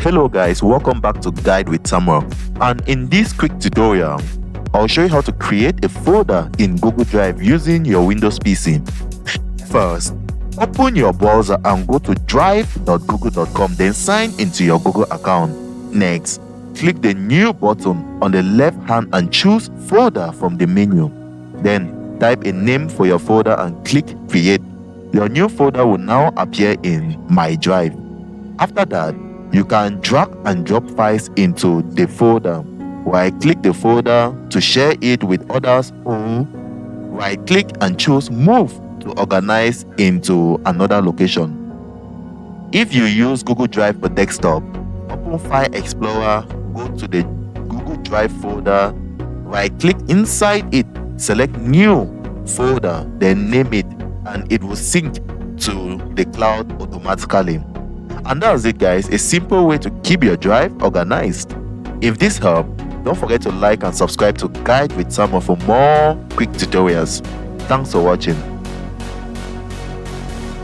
Hello guys, welcome back to Guide with Samuel, and in this quick tutorial I'll show you how to create a folder in Google Drive using your Windows PC. First, open your browser and go to drive.google.com, then sign into your Google account. Next, click the new button on the left hand and choose folder from the menu. Then type a name for your folder and click create. Your new folder will now appear in My Drive. After that, you can drag and drop files into the folder. Right click the folder to share it with others, or right click and choose move to organize into another location. If you use Google Drive for desktop, open File Explorer, go to the Google Drive folder, right click inside it, select new folder, then name it, and it will sync to the cloud automatically. And that's it guys, a simple way to keep your drive organized. If this helped, don't forget to like and subscribe to Guide with Samuel for more quick tutorials. Thanks for watching.